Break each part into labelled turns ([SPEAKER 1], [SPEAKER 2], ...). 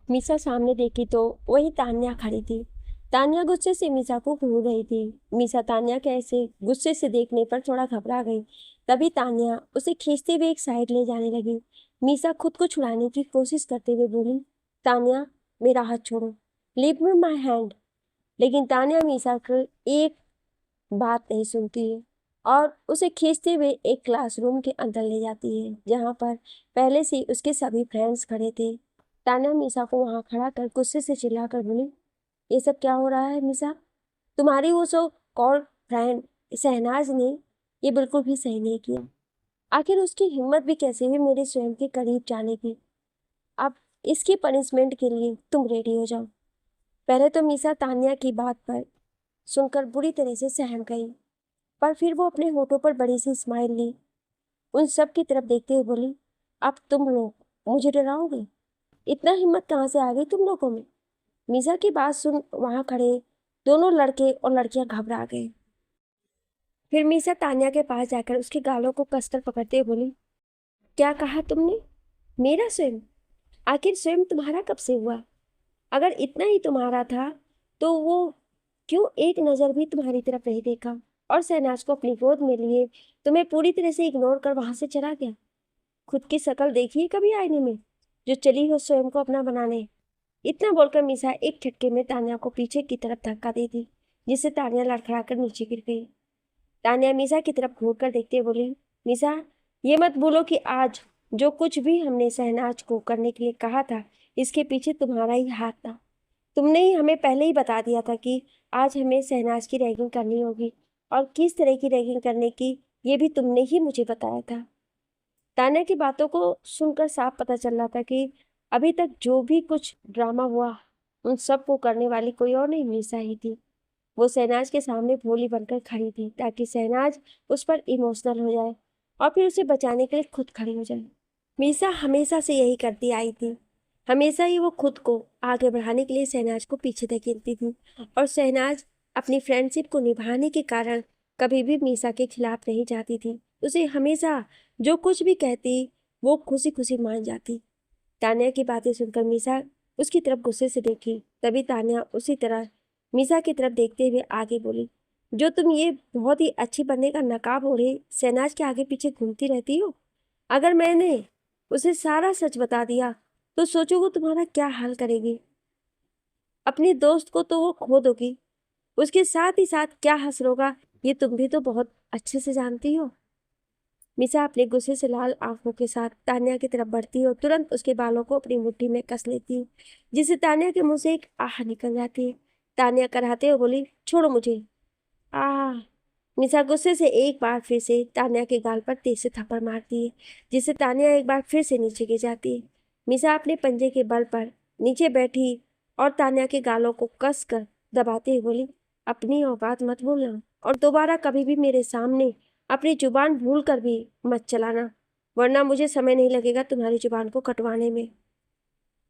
[SPEAKER 1] मीसा सामने देखी तो वही तान्या खड़ी थी। तान्या गुस्से से मीसा को घूर रही थी। मीसा तान्या के ऐसे गुस्से से देखने पर थोड़ा घबरा गई। तभी तान्या उसे खींचते हुए एक साइड ले जाने लगी। मीसा खुद को छुड़ाने की कोशिश करते हुए बोली, तान्या, मेरा हाथ छोड़ो, लीव मी माई हैंड। लेकिन तान्या मीसा की एक बात नहीं सुनती है और उसे खींचते हुए एक क्लासरूम के अंदर ले जाती है, जहाँ पर पहले से ही उसके सभी फ्रेंड्स खड़े थे। तान्या मीसा को वहां खड़ा कर गुस्से से चिल्लाकर बोली, ये सब क्या हो रहा है मीसा? तुम्हारी वो सो कॉल्ड फ्रेंड शहनाज ने ये बिल्कुल भी सही नहीं किया। आखिर उसकी हिम्मत भी कैसे हुई मेरे स्वयं के करीब जाने की। अब इसकी पनिशमेंट के लिए तुम रेडी हो जाओ। पहले तो मीसा तान्या की बात पर सुनकर बुरी तरह से सहम गई, पर फिर वो अपने होठों पर बड़ी सी स्माइल ली, उन सब की तरफ देखते हुए बोली, अब तुम लोग मुझे डराओगे? इतना हिम्मत कहाँ से आ गई तुम लोगों में? मीसा की बात सुन वहां खड़े दोनों लड़के और लड़कियां घबरा गए। फिर मीसा तान्या के पास जाकर उसके गालों को कसकर पकड़ते हुए बोली, क्या कहा तुमने? मेरा स्वयं? आखिर स्वयं तुम्हारा कब से हुआ? अगर इतना ही तुम्हारा था तो वो क्यों एक नजर भी तुम्हारी तरफ नहीं देखा और शहनाज को अपनी गोद में लिए तुम्हें पूरी तरह से इग्नोर कर वहां से चला गया? खुद की शक्ल देखी है कभी आईने में, जो चली हो स्वयं को अपना बनाने? इतना बोलकर मीसा एक झटके में तान्या को पीछे की तरफ धक्का दी थी, जिससे तान्या लड़खड़ाकर नीचे गिर गई। तान्या मीसा की तरफ घूर कर देखते बोली, मीसा, ये मत भूलो कि आज जो कुछ भी हमने शहनाज को करने के लिए कहा था, इसके पीछे तुम्हारा ही हाथ था। तुमने ही हमें पहले ही बता दिया था कि आज हमें शहनाज की रैगिंग करनी होगी, और किस तरह की रैगिंग करने की ये भी तुमने ही मुझे बताया था। तान्या की बातों को सुनकर साफ पता चल रहा था कि अभी तक जो भी कुछ ड्रामा हुआ उन सब को करने वाली कोई और नहीं, मीसा ही थी। वो शहनाज के सामने भोली बनकर खड़ी थी ताकि शहनाज उस पर इमोशनल हो जाए और फिर उसे बचाने के लिए खुद खड़ी हो जाए। मीसा हमेशा से यही करती आई थी। हमेशा ही वो खुद को आगे बढ़ाने के लिए शहनाज को पीछे धकेलती थी, और शहनाज अपनी फ्रेंडशिप को निभाने के कारण कभी भी मीसा के खिलाफ नहीं जाती थी। उसे हमेशा जो कुछ भी कहती वो खुशी खुशी मान जाती। तान्या की बातें सुनकर मीसा उसकी तरफ गुस्से से देखी। तभी तान्या उसी तरह मीसा की तरफ देखते हुए आगे बोली, जो तुम ये बहुत ही अच्छी बनने का नकाब ओढ़े शहनाज के आगे पीछे घूमती रहती हो, अगर मैंने उसे सारा सच बता दिया तो सोचो वो तुम्हारा क्या हाल करेगी? अपनी दोस्त को तो वो खो दोगी, उसके साथ ही साथ क्या हश्र होगा ये तुम भी तो बहुत अच्छे से जानती हो। मीसा अपने गुस्से से लाल आंखों के साथ तान्या की तरफ बढ़ती और तुरंत उसके बालों को अपनी मुट्ठी में कस लेती, जिससे तान्या के मुंह से एक आह निकल जाती है। तान्या कराहते हुए बोली, छोड़ो मुझे। आह। मीसा गुस्से से एक बार फिर से तान्या के गाल पर तेज से थप्पड़ मारती है, जिससे तान्या एक बार फिर से नीचे गिर जाती है। मीसा अपने पंजे के बल पर नीचे बैठी और तान्या के गालों को कस कर दबाते हुए बोली, अपनी औकात मत भूलना और दोबारा कभी भी मेरे सामने अपनी जुबान भूल कर भी मत चलाना, वरना मुझे समय नहीं लगेगा तुम्हारी जुबान को कटवाने में।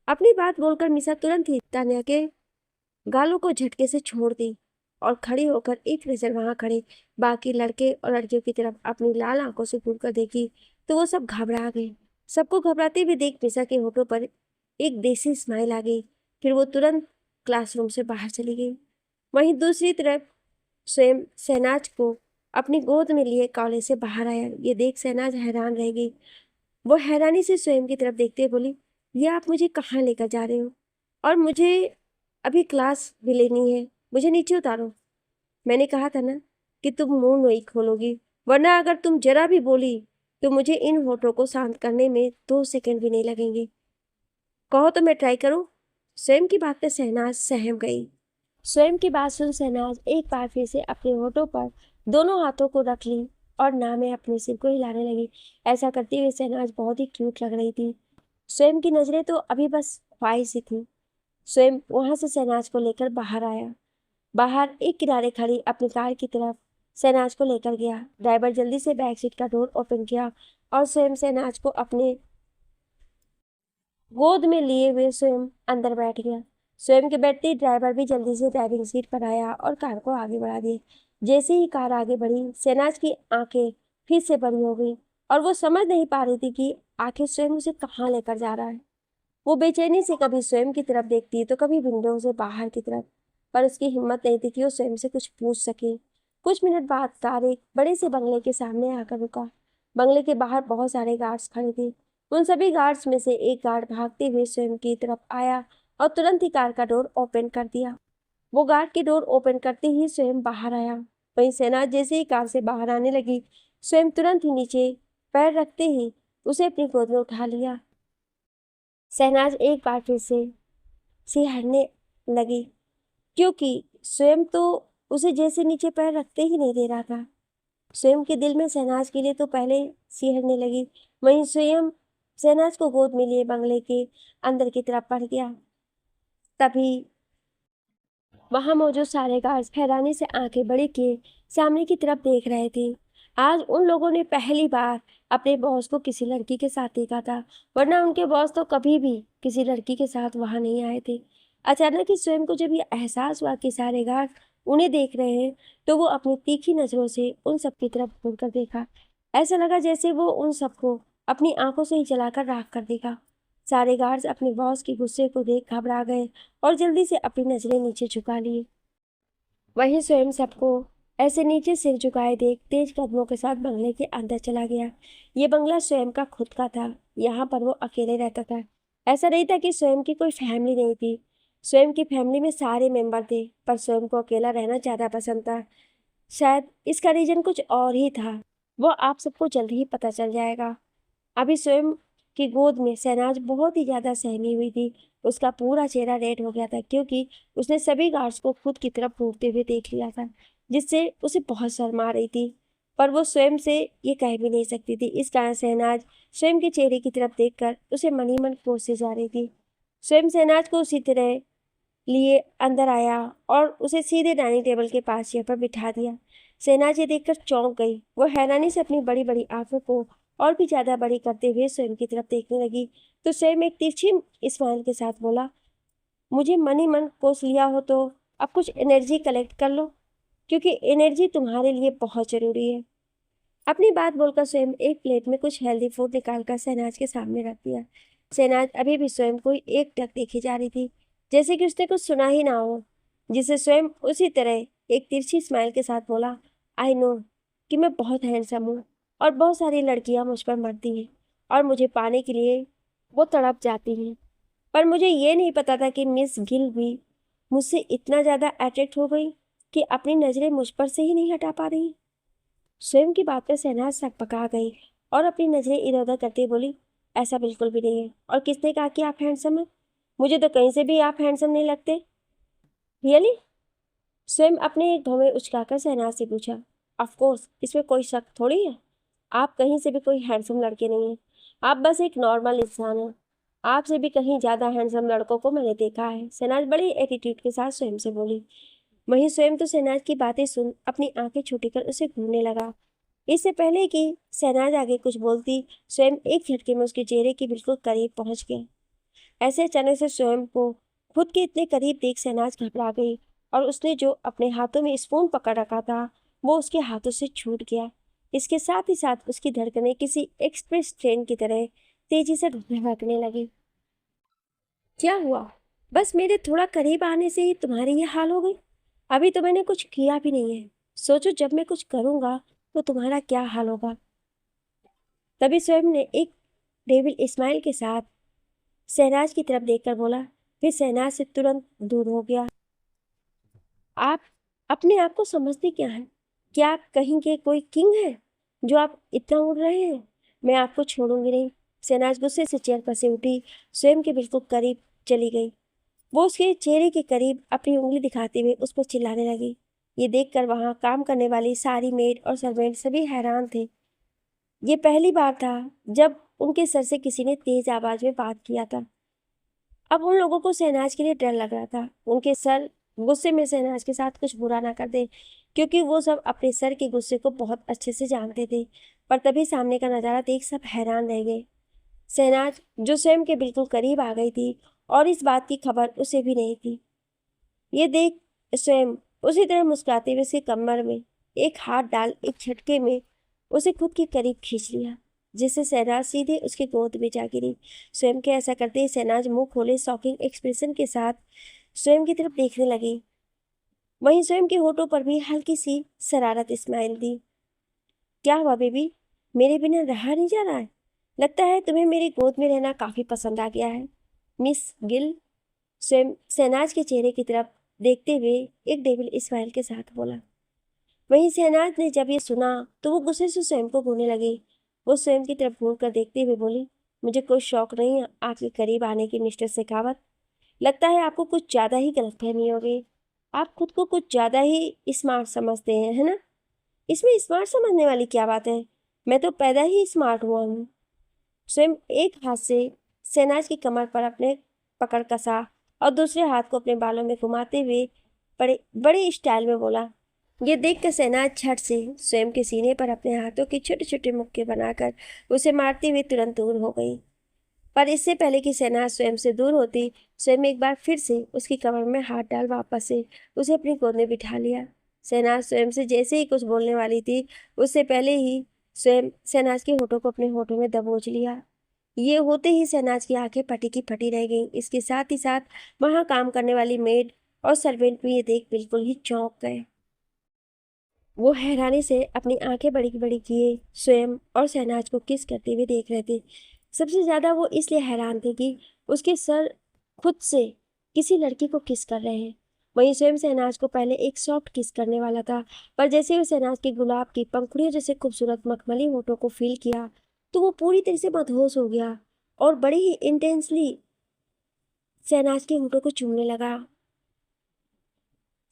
[SPEAKER 1] अपनी बात बोलकर मीसा तुरंत ही तान्या के गालों को झटके से छोड़ दी और खड़ी होकर एक नजर वहां खड़े बाकी लड़के और लड़कियों की तरफ अपनी लाल आंखों से घूर कर देखी तो वो सब घबरा गए। सबको घबराते हुए देख मीसा के होठों पर एक देसी स्माइल आ गई। फिर वो तुरंत क्लासरूम से बाहर चली गई। वहीं दूसरी तरफ स्वयं शहनाज को अपनी गोद में लिए कॉलेज से बाहर आया। ये देख शहनाज हैरान रह गई। वो हैरानी से स्वयं की तरफ देखते हुए बोली, ये आप मुझे कहाँ लेकर जा रहे हो? और मुझे अभी क्लास भी लेनी है, मुझे नीचे उतारो। मैंने कहा था ना कि तुम मुंह नहीं खोलोगी, वरना अगर तुम जरा भी बोली तो मुझे इन होठों को शांत करने में 2 सेकंड भी नहीं लगेंगे। कहो तो मैं ट्राई करूं? स्वयं की बात पे शहनाज सहम गई। स्वयं की बात सुन शहनाज एक बार फिर से अपने होठों पर दोनों हाथों को रख ली और ना में अपने सिर को हिलाने लगी। ऐसा करते हुए शहनाज बहुत ही क्यूट लग रही थी। स्वयं की नजरें तो अभी बस ख्वाहिश ही थी। स्वयं वहां से शहनाज को लेकर बाहर आया। बाहर एक किनारे खड़ी अपनी कार की तरफ शहनाज को लेकर गया। ड्राइवर जल्दी से बैक सीट का डोर ओपन किया और स्वयं शहनाज को अपने गोद में लिए हुए स्वयं अंदर बैठ गया। स्वयं के बैठते ही ड्राइवर भी जल्दी से ड्राइविंग सीट पर आया और कार को आगे बढ़ा दिए। जैसे ही कार आगे बढ़ी शहनाज की आंखें फिर से बड़ी हो गई और वो समझ नहीं पा रही थी कि आखिर स्वयं उसे कहाँ लेकर जा रहा है। वो बेचैनी से कभी स्वयं की तरफ देखती तो कभी विंडो से बाहर की तरफ, पर उसकी हिम्मत नहीं थी कि वो स्वयं से कुछ पूछ सके। कुछ मिनट बाद तारिक बड़े से बंगले के सामने आकर रुका। बंगले के बाहर बहुत सारे गार्ड्स खड़े थे। उन सभी गार्ड्स में से एक गार्ड भागते हुए स्वयं की तरफ आया और तुरंत ही कार का डोर ओपन कर दिया। वो गार्ड की डोर ओपन करते ही स्वयं बाहर आया। वहीं शहनाज जैसे ही कार से बाहर आने लगी, स्वयं तुरंत ही नीचे पैर रखते ही उसे अपनी गोद में उठा लिया। शहनाज एक बार फिर से सिहरने लगी, क्योंकि स्वयं तो उसे जैसे नीचे पैर रखते ही नहीं दे रहा था। स्वयं के दिल में शहनाज के लिए तो पहले सिहरने लगी। वहीं स्वयं शहनाज को गोद में लिए बंगले के अंदर की तरफ बढ़ गया। तभी वहां मौजूद सारे गार्ड्स हैरानी से आंखें बड़ी किए सामने की तरफ देख रहे थे। आज उन लोगों ने पहली बार अपने बॉस को किसी लड़की के साथ देखा था, वरना उनके बॉस तो कभी भी किसी लड़की के साथ वहां नहीं आए थे। अचानक ही स्वयं को जब ये एहसास हुआ कि सारे गार्ड उन्हें देख रहे हैं, तो वो अपनी तीखी नजरों से उन सबकी तरफ घूरकर देखा। ऐसा लगा जैसे वो उन सबको अपनी आंखों से ही जलाकर राख कर देगा। सारे गार्ड्स अपने बॉस के गुस्से को देख घबरा गए और जल्दी से अपनी नजरें नीचे झुका लिए। वहीं स्वयं सबको ऐसे नीचे सिर झुकाए देख तेज कदमों के साथ बंगले के अंदर चला गया। ये बंगला स्वयं का खुद का था। यहाँ पर वो अकेले रहता था। ऐसा नहीं था कि स्वयं की कोई फैमिली नहीं थी। स्वयं की फैमिली में सारे मेंबर थे, पर स्वयं को अकेला रहना ज़्यादा पसंद था। शायद इसका रीजन कुछ और ही था। वो आप सबको जल्द ही पता चल जाएगा। अभी स्वयं की गोद में शहनाज बहुत ही ज़्यादा सहमी हुई थी। उसका पूरा चेहरा रेड हो गया था, क्योंकि उसने सभी गार्ड्स को खुद की तरफ घूरते हुए देख लिया था, जिससे उसे बहुत शर्म आ रही थी। पर वो स्वयं से ये कह भी नहीं सकती थी। इस कारण शहनाज स्वयं के चेहरे की तरफ देखकर उसे मन ही मन कोसे जा रही थी। स्वयं शहनाज को उसी तरह लिए अंदर आया और उसे सीधे डाइनिंग टेबल के पास चेयर पर बिठा दिया। शहनाज ये देखकर चौंक गई। वो हैरानी से अपनी बड़ी बड़ी आंखों को और भी ज्यादा बड़ी करते हुए स्वयं की तरफ देखने लगी, तो स्वयं एक तिरछी स्माइल के साथ बोला, मुझे मन ही मन कोस लिया हो तो अब कुछ एनर्जी कलेक्ट कर लो, क्योंकि एनर्जी तुम्हारे लिए बहुत जरूरी है। अपनी बात बोलकर स्वयं एक प्लेट में कुछ हेल्दी फूड निकालकर शहनाज के सामने रख दिया। शहनाज अभी भी स्वयं को एक टक देखी जा रही थी, जैसे कि उसने कुछ सुना ही ना हो, जिसे स्वयं उसी तरह एक तिरछी स्माइल के साथ बोला, आई नो कि मैं बहुत हैंडसम हूँ और बहुत सारी लड़कियां मुझ पर मरती हैं और मुझे पाने के लिए वो तड़प जाती हैं, पर मुझे ये नहीं पता था कि मिस गिल भी मुझसे इतना ज़्यादा अट्रैक्ट हो गई कि अपनी नज़रें मुझ पर से ही नहीं हटा पा रही। स्वयं की बात पर शहनाज सकपका गई और अपनी नजरें इधर उधर करते बोली, ऐसा बिल्कुल भी नहीं है। और किसने कहा कि आप हैंडसम हैं? मुझे तो कहीं से भी आप हैंडसम नहीं लगते। रियली? स्वयं अपने एक भवें उचकाकर शहनाज से पूछा। ऑफ कोर्स, इसमें कोई शक थोड़ी है। आप कहीं से भी कोई हैंडसम लड़के नहीं हैं। आप बस एक नॉर्मल इंसान हैं। आपसे भी कहीं ज़्यादा हैंडसम लड़कों को मैंने देखा है। शहनाज बड़ी एटीट्यूड के साथ स्वयं से बोली। वहीं स्वयं तो शहनाज की बातें सुन अपनी आंखें छूटी कर उसे घूरने लगा। इससे पहले कि शहनाज आगे कुछ बोलती, स्वयं एक झटके में उसके चेहरे के बिल्कुल करीब पहुंच गया। ऐसे अचानक से स्वयं को खुद के इतने करीब देख शहनाज घबरा गई और उसने जो अपने हाथों में स्पून पकड़ रखा था वो उसके हाथों से छूट गया। इसके साथ ही साथ उसकी धड़कनें किसी एक्सप्रेस ट्रेन की तरह तेजी से धड़कने लगी। क्या हुआ? बस मेरे थोड़ा करीब आने से ही तुम्हारी ये हाल हो गई? अभी तो मैंने कुछ किया भी नहीं है। सोचो जब मैं कुछ करूंगा तो तुम्हारा क्या हाल होगा। तभी स्वयं ने एक डेविल स्माइल के साथ शहनाज की तरफ देखकर बोला, फिर शहनाज से तुरंत दूर हो गया। आप अपने आप को समझते क्या हैं? क्या आप कहीं के कोई किंग हैं जो आप इतना उड़ रहे हैं? मैं आपको छोड़ूंगी नहीं। शहनाज गुस्से से चेयर पर से उठी, स्वयं के बिल्कुल करीब चली गई। वो उसके चेहरे के करीब अपनी उंगली दिखाते हुए उस पर चिल्लाने लगी। ये देखकर वहां काम करने वाली सारी मेड और सर्वेंट सभी हैरान थे। ये पहली बार था जब उनके सर से किसी ने तेज आवाज में बात किया था। अब उन लोगों को शहनाज के लिए डर लग रहा था। उनके सर गुस्से में शहनाज के साथ कुछ बुरा ना कर दे, क्योंकि वो सब अपने सर के गुस्से को बहुत अच्छे से जानते थे। पर तभी सामने का नजारा देख सब हैरान रह गए। शहनाज जो स्वयं के बिल्कुल करीब आ गई थी और इस बात की खबर उसे भी नहीं थी। ये देख स्वयं उसी तरह मुस्कुराते हुए उसके कमर में एक हाथ डाल एक झटके में उसे खुद के करीब खींच लिया। जिससे शहनाज सीधे उसके गोद में जा गिरी। स्वयं के ऐसा करते ही शहनाज मुंह खोले शॉकिंग एक्सप्रेशन के साथ स्वयं की तरफ देखने लगी। वहीं स्वयं के होठों पर भी हल्की सी शरारत स्माइल दी। क्या हुआ बेबी, मेरे बिना रहा नहीं जा रहा है? लगता है तुम्हें मेरी गोद में रहना काफी पसंद आ गया है मिस गिल। स्वयं शहनाज के चेहरे की तरफ देखते हुए एक डेविल स्माइल के साथ बोला। वहीं शहनाज ने जब ये सुना तो वो गुस्से से स्वयं को घूरने लगी। वो स्वयं की तरफ घूर कर देखते हुए बोली, मुझे कोई शौक नहीं है आपके करीब आने की मिस्टर शेखावत। लगता है आपको कुछ ज्यादा ही गलतफहमी हो गई। आप खुद को कुछ ज्यादा ही स्मार्ट समझते हैं, है ना? इसमें स्मार्ट समझने वाली क्या बात है? मैं तो पैदा ही स्मार्ट हुआ हूँ। स्वयं एक हाथ से शहनाज की कमर पर अपने पकड़ कसा और दूसरे हाथ को अपने बालों में घुमाते हुए बड़े बड़े स्टाइल में बोला। ये देखकर शहनाज झट से स्वयं के सीने पर अपने हाथों के छोटे छोटे मुक्के बनाकर उसे मारते हुए तुरंत दूर हो गई। पर इससे पहले कि शहनाज स्वयं से दूर होती, स्वयं एक बार फिर से उसकी कमर में हाथ डाल वापस से उसे अपनी गोद में बिठा लिया। शहनाज स्वयं से जैसे ही कुछ बोलने वाली थी, उससे पहले ही स्वयं शहनाज के होठों को अपने होठों में दबोच लिया। ये होते ही शहनाज की आंखें फटी की फटी रह गईं। इसके साथ ही साथ वहां काम करने वाली मेड और सर्वेंट भी ये देख बिल्कुल ही चौंक गए। वो हैरानी से अपनी आंखें बड़ी बड़ी किए स्वयं और शहनाज को किस करते हुए देख रहे थे। सबसे ज्यादा वो इसलिए हैरान थे कि उसके सर खुद से किसी लड़की को किस कर रहे हैं। वहीं स्वयं शहनाज को पहले एक सॉफ्ट किस करने वाला था, पर जैसे ही शहनाज के गुलाब की पंखुड़ियों जैसे खूबसूरत मखमली होठों को फील किया तो वो पूरी तरह से मदहोश हो गया और बड़े ही इंटेंसली शहनाज के होठों को चूमने लगा।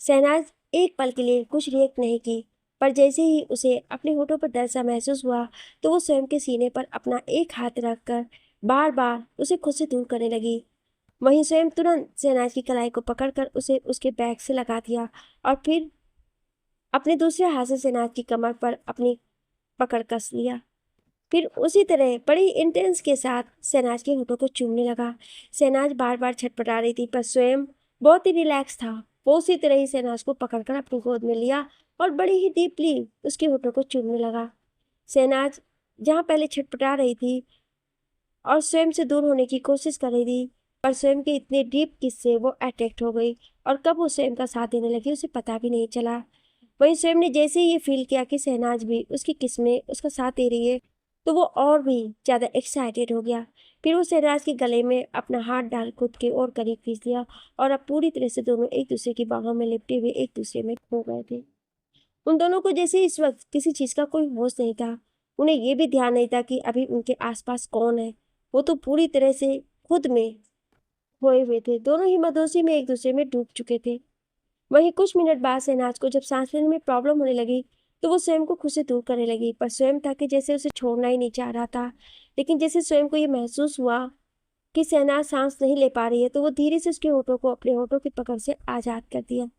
[SPEAKER 1] शहनाज एक पल के लिए कुछ रिएक्ट नहीं की, पर जैसे ही उसे अपने होठों पर दर्द सा महसूस हुआ तो वो स्वयं के सीने पर अपना एक हाथ रखकर बार बार उसे खुद से दूर करने लगी। वहीं स्वयं तुरंत शहनाज की कलाई को पकड़कर उसे उसके बैग से लगा दिया और फिर अपने दूसरे हाथ से शहनाज की कमर पर अपनी पकड़ कस लिया। फिर उसी तरह बड़ी इंटेंस के साथ शहनाज के होठों को चूमने लगा। शहनाज बार बार छटपटा रही थी, पर स्वयं बहुत ही रिलैक्स था। वो उसी तरह ही शहनाज को पकड़कर अपनी गोद में लिया और बड़ी ही डीपली उसके होठों को चूमने लगा। शहनाज जहाँ पहले छटपटा रही थी और स्वयं से दूर होने की कोशिश कर रही थी, पर स्वयं के इतने डीप किस से वो अट्रैक्ट हो गई और कब वो स्वयं का साथ देने लगी उसे पता भी नहीं चला। वहीं स्वयं ने जैसे ही ये फील किया कि शहनाज भी उसकी किस में उसका साथ दे रही है तो वो और भी ज़्यादा एक्साइटेड हो गया। फिर वो शहनाज के गले में अपना हाथ डाल खुद के और करीब खींच लिया और अब पूरी तरह से दोनों एक दूसरे की बाहों में लिपटे हुए एक दूसरे में खो गए थे। उन दोनों को जैसे इस वक्त किसी चीज़ का कोई होश नहीं था। उन्हें ये भी ध्यान नहीं था कि अभी उनके आसपास कौन है। वो तो पूरी तरह से खुद में खोए हुए थे। दोनों ही मदोसी में एक दूसरे में डूब चुके थे। वहीं कुछ मिनट बाद शहनाज को जब सांस लेने में प्रॉब्लम होने लगी तो वो स्वयं को खुद से दूर करने लगी, पर स्वयं था कि जैसे उसे छोड़ना ही नहीं चाह रहा था। लेकिन जैसे स्वयं को ये महसूस हुआ कि शहनाज सांस नहीं ले पा रही है तो वो धीरे से उसके होठों को अपने होठों की पकड़ से आजाद कर दिया।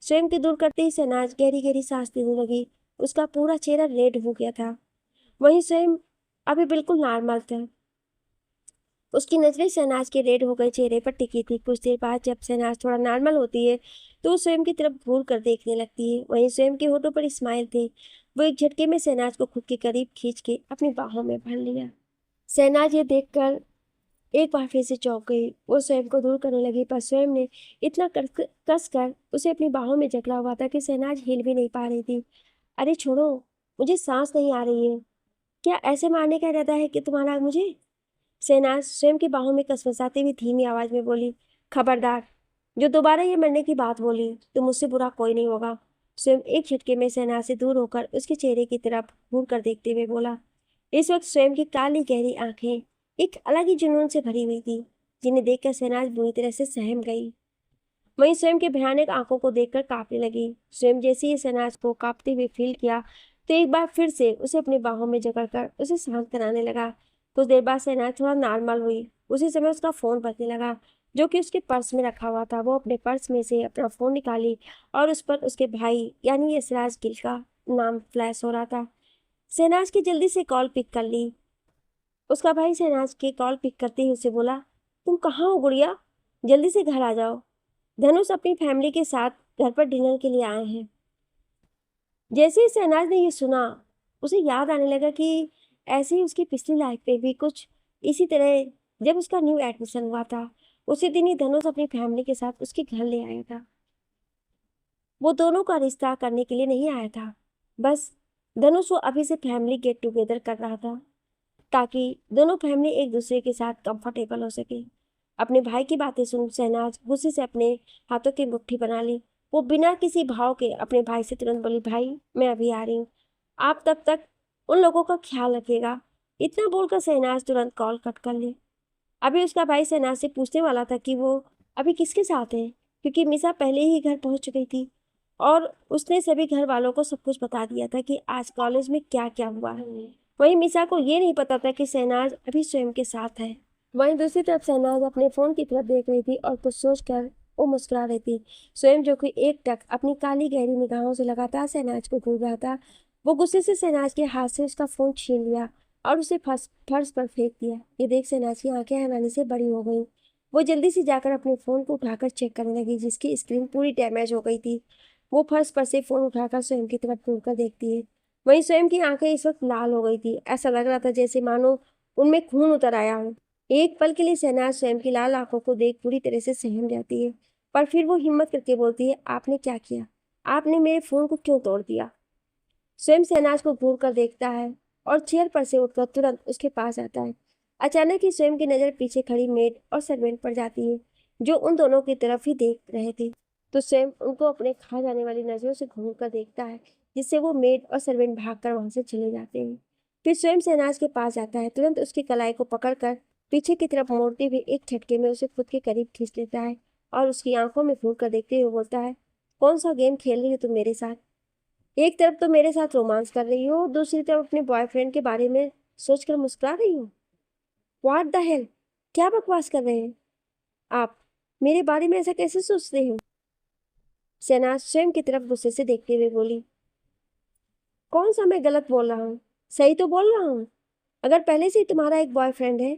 [SPEAKER 1] स्वयं के दूर करते ही शहनाज गहरी गहरी सांस लेने लगी। उसका पूरा चेहरा रेड हो गया था। वहीं स्वयं अभी बिल्कुल नॉर्मल था। उसकी नजरें शहनाज के रेड हो गए चेहरे पर टिकी थी। कुछ देर बाद जब शहनाज थोड़ा नॉर्मल होती है तो वो स्वयं की तरफ घूर कर देखने लगती है। वहीं स्वयं के होठों पर स्माइल थे। वो एक झटके में शहनाज को खुद के करीब खींच के अपनी बाहों में भर लिया। शहनाज ये देखकर एक बार फिर से चौंक गई। वो स्वयं को दूर करने लगी, पर स्वयं ने इतना कस कर उसे अपनी बाहों में जकड़ा हुआ था कि शहनाज हिल भी नहीं पा रही थी। अरे छोड़ो, मुझे सांस नहीं आ रही है। क्या ऐसे मारने का इरादा है कि तुम्हारा मुझे? शहनाज स्वयं की बाहों में कसमसाती हुई धीमी आवाज में बोली, खबरदार, जो दोबारा ये मरने की बात बोली तो मुझसे बुरा कोई नहीं होगा। स्वयं एक झटके में शहनाज से दूर होकर उसके चेहरे की तरफ घूर कर देखते हुए बोला। इस वक्त स्वयं की काली गहरी आंखें एक अलग ही जुनून से भरी हुई थी, जिन्हें देखकर शहनाज बुरी तरह से सहम गई। वहीं स्वयं के भयानक आंखों को देखकर कांपने लगी। स्वयं जैसे ही शहनाज को कांपते हुए फील किया तो एक बार फिर से उसे अपनी बाहों में जकड़कर उसे शांत कराने लगा। कुछ देर बाद शहनाज थोड़ा नॉर्मल हुई। उसी समय उसका फोन बजने लगा, जो कि उसके पर्स में रखा हुआ था। वो अपने पर्स में से अपना फोन निकाली और उस पर उसके भाई यानी यशराज गिल का नाम फ्लैश हो रहा था। शहनाज की जल्दी से कॉल पिक कर ली। उसका भाई शहनाज की कॉल पिक करते ही उसे बोला, तुम कहाँ हो गुड़िया, जल्दी से घर आ जाओ। धनुष अपनी फैमिली के साथ घर पर डिनर के लिए आए हैं। जैसे ही शहनाज ने ये सुना, उसे याद आने लगा कि ऐसे ही उसकी पिछली लाइफ पे भी कुछ इसी तरह, जब उसका न्यू एडमिशन हुआ था उसी दिन ही धनुष अपनी फैमिली के साथ उसके घर ले आया था। वो दोनों का रिश्ता करने के लिए नहीं आया था, बस धनुष वो अभी से फैमिली गेट टुगेदर कर रहा था ताकि दोनों फैमिली एक दूसरे के साथ कंफर्टेबल हो सके। अपने भाई की बातें सुन शहनाज गुस्से से अपने हाथों की मुट्ठी बना ली। वो बिना किसी भाव के अपने भाई से तुरंत बोली, भाई मैं अभी आ रही हूँ, आप तब तक उन लोगों का ख्याल रखिएगा। इतना बोलकर शहनाज तुरंत कॉल कट कर ली। अभी उसका भाई शहनाज से पूछने वाला था कि वो अभी किसके साथ है, क्योंकि मिसा पहले ही घर पहुंच चुकी थी और उसने सभी घर वालों को सब कुछ बता दिया था कि आज कॉलेज में क्या क्या हुआ है। वहीं मिसा को ये नहीं पता था कि शहनाज अभी स्वयं के साथ है। वहीं दूसरी तरफ शहनाज अपने फोन की तरफ देख रही थी और कुछ सोचकर वो मुस्कुरा रही थी। स्वयं जो कि एक टक अपनी काली गहरी निगाहों से लगातार शहनाज को घूर रहा था, वो गुस्से से शहनाज के हाथ से उसका फोन छीन लिया और उसे फर्श पर फेंक दिया। ये देख शहनाज की आंखें हैरानी से बड़ी हो गई। वो जल्दी से जाकर अपने फोन को उठाकर चेक करने लगी, जिसकी स्क्रीन पूरी डैमेज हो गई थी। वो फर्श पर से फोन उठाकर स्वयं की तरफ घूर कर देखती है। वहीं स्वयं की आंखें इस वक्त लाल हो गई थी। ऐसा लग रहा था जैसे मानो उनमें खून उतर आया हो। एक पल के लिए शहनाज स्वयं की लाल आंखों को देख पूरी तरह से सहम जाती है, पर फिर वो हिम्मत करके बोलती है, आपने क्या किया? आपने मेरे फोन को क्यों तोड़ दिया? स्वयं शहनाज को घूर कर देखता है और चेयर पर से उठकर तुरंत उसके पास आता है। अचानक ही स्वयं की नजर पीछे खड़ी मेड और सर्वेंट पर जाती है, जो उन दोनों की तरफ ही देख रहे थे। तो स्वयं उनको अपने खा जाने वाली नजरों से घूर कर देखता है, जिससे वो मेड और सर्वेंट भागकर वहां से चले जाते हैं। फिर स्वयं शहनाज के पास जाता है, तुरंत उसकी कलाई को पकड़कर पीछे की तरफ मोड़ते हुए एक झटके में उसे खुद के करीब खींच लेता है और उसकी आंखों में घूर कर देखते हुए बोलता है, कौन सा गेम खेल रही हो तुम मेरे साथ? एक तरफ तो मेरे साथ रोमांस कर रही हो, दूसरी तरफ अपने बॉयफ्रेंड के बारे में सोचकर मुस्कुरा रही हो। व्हाट द हेल, क्या बकवास कर रहे हैं आप? मेरे बारे में ऐसा कैसे सोचते हो? शहनाज स्वयं की तरफ गुस्से से देखते हुए बोली, कौन सा मैं गलत बोल रहा हूँ? सही तो बोल रहा हूँ। अगर पहले से ही तुम्हारा एक बॉयफ्रेंड है,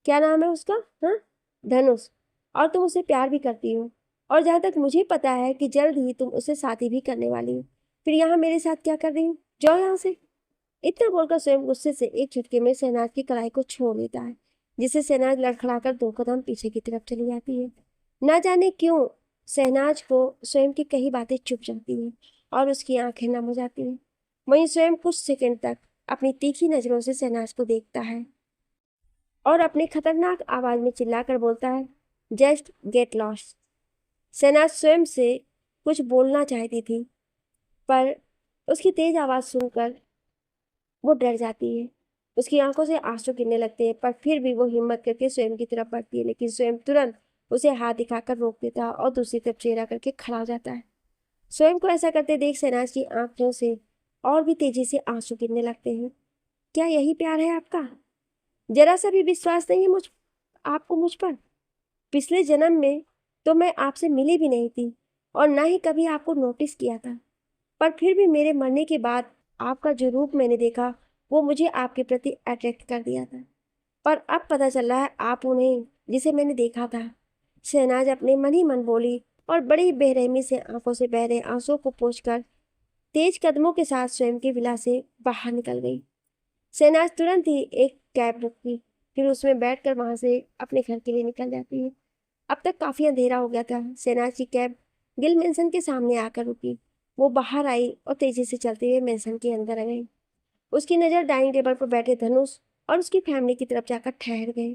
[SPEAKER 1] क्या नाम है उसका? हाँ, धनुष, और तुम उसे प्यार भी करती हो, और जहां तक मुझे पता है कि जल्द ही तुम उसे शादी भी करने वाली हो, फिर यहाँ मेरे साथ क्या कर रही हो? जाओ यहाँ से। इतना बोलकर स्वयं गुस्से से एक झटके में शहनाज की कलाई को छोड़ देता है, जिससे शहनाज लड़खड़ाकर 2 कदम पीछे की तरफ चली जाती है। ना जाने क्यों शहनाज को स्वयं की कई बातें चुप जाती हैं और उसकी आंखें नम हो जाती हैं। वहीं स्वयं कुछ सेकंड तक अपनी तीखी नजरों से शहनाज को देखता है और अपनी खतरनाक आवाज में चिल्लाकर बोलता है, जस्ट गेट लॉस्ट। शहनाज स्वयं से कुछ बोलना चाहती थी, पर उसकी तेज आवाज सुनकर वो डर जाती है। उसकी आंखों से आंसू गिरने लगते हैं, पर फिर भी वो हिम्मत करके स्वयं की तरफ बढ़ती है, लेकिन स्वयं तुरंत उसे हाथ दिखाकर रोक देता है और दूसरी तरफ चेहरा करके खड़ा हो जाता है। स्वयं को ऐसा करते देख शहनाज की आंखों से और भी तेजी से आंसू गिरने लगते हैं। क्या यही प्यार है आपका? जरा सा भी विश्वास नहीं है आपको मुझ पर? पिछले जन्म में तो मैं आपसे मिली भी नहीं थी और ना ही कभी आपको नोटिस किया था, पर फिर भी मेरे मरने के बाद आपका जो रूप मैंने देखा वो मुझे आपके प्रति अट्रैक्ट कर दिया था, पर अब पता चल रहा है आप उन्हें जिसे मैंने देखा था। शहनाज अपने मन ही मन बोली और बड़ी बेरहमी से आंखों से बह रहे आंसुओं को पोंछकर तेज कदमों के साथ स्वयं की विला से बाहर निकल गई। शहनाज तुरंत ही एक कैब बुक की, फिर उसमें बैठकर वहां से अपने घर के लिए निकल जाती है। अब तक काफी अंधेरा हो गया था। शहनाज की कैब गिल मेंशन के सामने आकर रुकी। वो बाहर आई और तेजी से चलते हुए मेंशन के अंदर आ गई। उसकी नजर डाइनिंग टेबल पर बैठे धनुष और उसकी फैमिली की तरफ जाकर ठहर गई।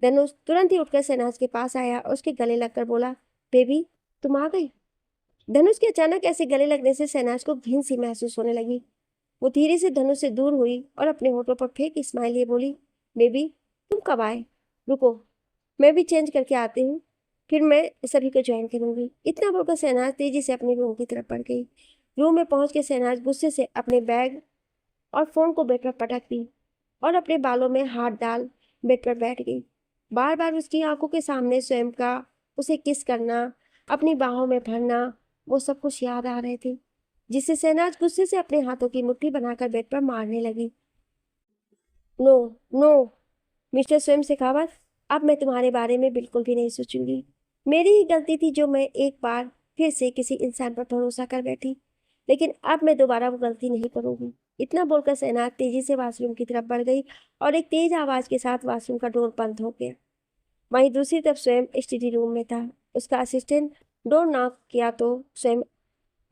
[SPEAKER 1] धनुष तुरंत ही उठकर शहनाज के पास आया और उसके गले लगकर बोला, बेबी तुम आ गई। धनुष के अचानक ऐसे गले लगने से शहनाज को घिन सी महसूस होने लगी। वो धीरे से धनुष से दूर हुई और अपने होठों पर फेंक स्माइल लिए बोली, बेबी तुम कब आए? रुको, मैं भी चेंज करके आती हूँ, फिर मैं सभी को ज्वाइन करूंगी। इतना बोलकर शहनाज तेजी से अपने रूम की तरफ बढ़ गई। रूम में पहुंच के शहनाज गुस्से से अपने बैग और फोन को बेड पर पटक दी और अपने बालों में हाथ डाल बेड पर बैठ गई। बार बार उसकी आंखों के सामने स्वयं का उसे किस करना, अपनी बाहों में भरना, वो सब कुछ याद आ रहे थे, जिससे शहनाज गुस्से से अपने हाथों की मुट्ठी बनाकर बेड पर मारने लगी। नो नो मिस्टर स्वयं शेखावत, अब मैं तुम्हारे बारे में बिल्कुल भी नहीं सोचूंगी। मेरी ही गलती थी जो मैं एक बार फिर से किसी इंसान पर भरोसा कर बैठी, लेकिन अब मैं दोबारा वो गलती नहीं करूंगी। इतना बोलकर शहनाज तेजी से वॉशरूम की तरफ बढ़ गई और एक तेज आवाज के साथ वॉशरूम का डोर बंद हो गया। वहीं दूसरी तरफ स्वयं स्टडी रूम में था। उसका असिस्टेंट डोर नॉक किया तो स्वयं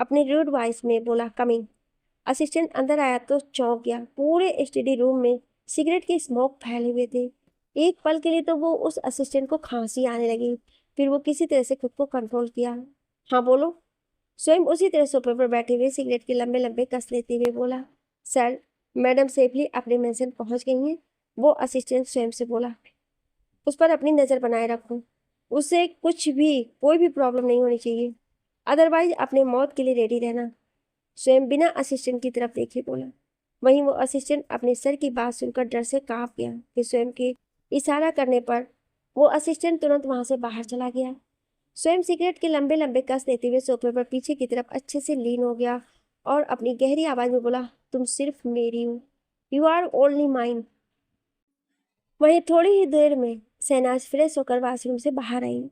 [SPEAKER 1] अपने रूड वॉइस में बोला, कमिंग। असिस्टेंट अंदर आया तो चौंक गया। पूरे स्टडी रूम में सिगरेट की स्मोक फैले हुए थे। एक पल के लिए तो वो उस असिस्टेंट को खांसी आने लगी। फिर वो किसी तरह से खुद को कंट्रोल किया। हाँ बोलो। स्वयं उसी तरह सोफे पर बैठे हुए सिगरेट के लंबे लंबे कस लेते हुए बोला, सर, मैडम सेफली अपने मेंशन पहुंच गई हैं। वो असिस्टेंट स्वयं से बोला, उस पर अपनी नज़र बनाए रखो। उससे कुछ भी कोई भी प्रॉब्लम नहीं होनी चाहिए, अदरवाइज अपने मौत के लिए रेडी रहना। स्वयं बिना असिस्टेंट की तरफ देखे बोला। वहीं वो असिस्टेंट अपने सर की बात सुनकर डर से कांप गया। फिर स्वयं के इशारा करने पर वो असिस्टेंट तुरंत वहां से बाहर चला गया। स्वयं सिगरेट के लंबे लंबे कस लेते हुए सोफे पर पीछे की तरफ अच्छे से लीन हो गया और अपनी गहरी आवाज में बोला, तुम सिर्फ मेरी हो, यू आर ओनली माइन। वहीं थोड़ी ही देर में शहनाज फ्रेश होकर वॉशरूम से बाहर आई।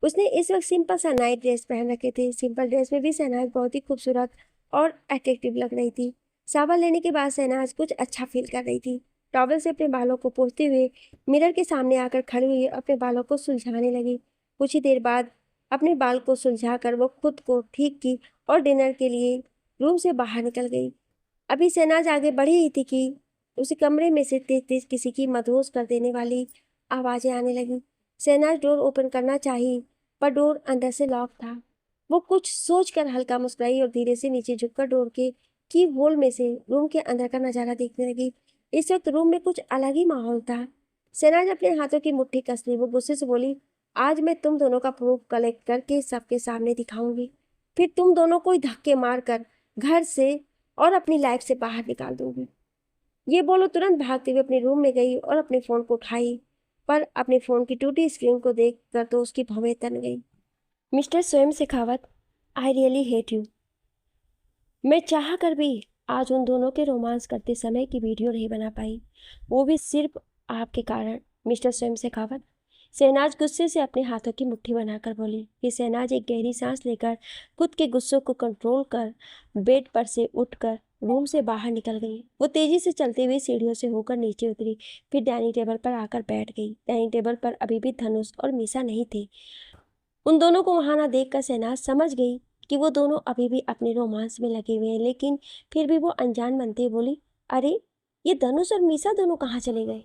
[SPEAKER 1] उसने इस वक्त सिंपल सा नाइट ड्रेस पहन रखे थे। सिंपल ड्रेस में भी शहनाज बहुत ही खूबसूरत और अट्रैक्टिव लग रही थी। शावर लेने के बाद शहनाज कुछ अच्छा फील कर रही थी। टॉवल से अपने बालों को पोंछते हुए मिरर के सामने आकर खड़ी हुई अपने बालों को सुलझाने लगी। कुछ ही देर बाद अपने बाल को सुलझाकर वो खुद को ठीक की और डिनर के लिए रूम से बाहर निकल गई। अभी शहनाज आगे बढ़ी ही थी कि उसी कमरे में से तेज तेज किसी की मदहोश कर देने वाली आवाजें आने लगी। शहनाज डोर ओपन करना चाही, पर डोर अंदर से लॉक था। वो कुछ सोचकर हल्का मुस्कुराई और धीरे से नीचे झुककर डोर के की होल में से रूम के अंदर का नजारा देखने लगी। इस वक्त रूम में कुछ अलग ही माहौल था। शहनाज अपने हाथों की मुट्ठी कस ली। वो गुस्से से बोली, आज मैं तुम दोनों का प्रूफ कलेक्ट करके सबके सामने दिखाऊंगी। फिर तुम दोनों को ही धक्के मारकर घर से और अपनी लाइफ से बाहर निकाल दूंगी। ये बोलो तुरंत भागते हुए अपने रूम में गई और अपने फोन को उठाई, पर अपने फोन की टूटी स्क्रीन को देखकर तो उसकी भवें तन गई। मिस्टर स्वयं Shekhawat, I really hate you. मैं चाह कर भी आज उन दोनों के रोमांस करते समय की वीडियो नहीं बना पाई, वो भी सिर्फ आपके कारण, मिस्टर स्वयं शेखावत। शहनाज गुस्से से अपने हाथों की मुट्ठी बनाकर बोली। फिर शहनाज एक गहरी सांस लेकर खुद के गुस्सों को कंट्रोल कर बेड पर से उठकर रूम से बाहर निकल गई। वो तेजी से चलते हुए सीढ़ियों से होकर नीचे उतरी। फिर डाइनिंग टेबल पर आकर बैठ गई। डाइनिंग टेबल पर अभी भी धनुष और मीसा नहीं थे। उन दोनों को वहां ना देखकर शहनाज समझ गई कि वो दोनों अभी भी अपने रोमांस में लगे हुए हैं, लेकिन फिर भी वो अनजान बनते हुए बोली, अरे ये धनुष और मीसा दोनों कहाँ चले गए?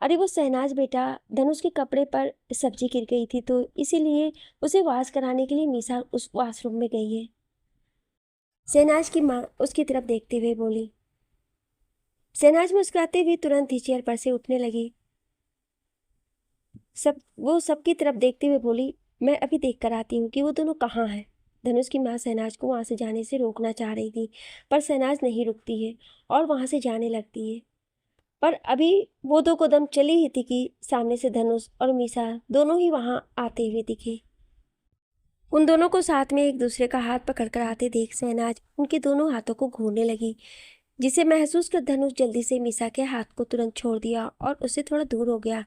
[SPEAKER 1] अरे वो शहनाज बेटा, धनुष के कपड़े पर सब्जी गिर गई थी तो इसीलिए उसे वॉश कराने के लिए मीसा उस वॉशरूम में गई है। शहनाज की माँ उसकी तरफ देखते हुए बोली। शहनाज मुस्कुराते हुए तुरंत ही चेयर पर से उठने लगी। वो सबकी तरफ देखते हुए बोली, मैं अभी देख कर आती हूँ कि वो दोनों कहाँ हैं। धनुष की माँ शहनाज को वहाँ से जाने से रोकना चाह रही थी, पर शहनाज नहीं रुकती है और वहाँ से जाने लगती है। पर अभी वो दो कदम चली ही थी कि सामने से धनुष और मीसा दोनों ही वहाँ आते हुए दिखे। उन दोनों को साथ में एक दूसरे का हाथ पकड़कर आते देख शहनाज उनके दोनों हाथों को घूरने लगी, जिसे महसूस कर धनुष जल्दी से मीसा के हाथ को तुरंत छोड़ दिया और उससे थोड़ा दूर हो गया।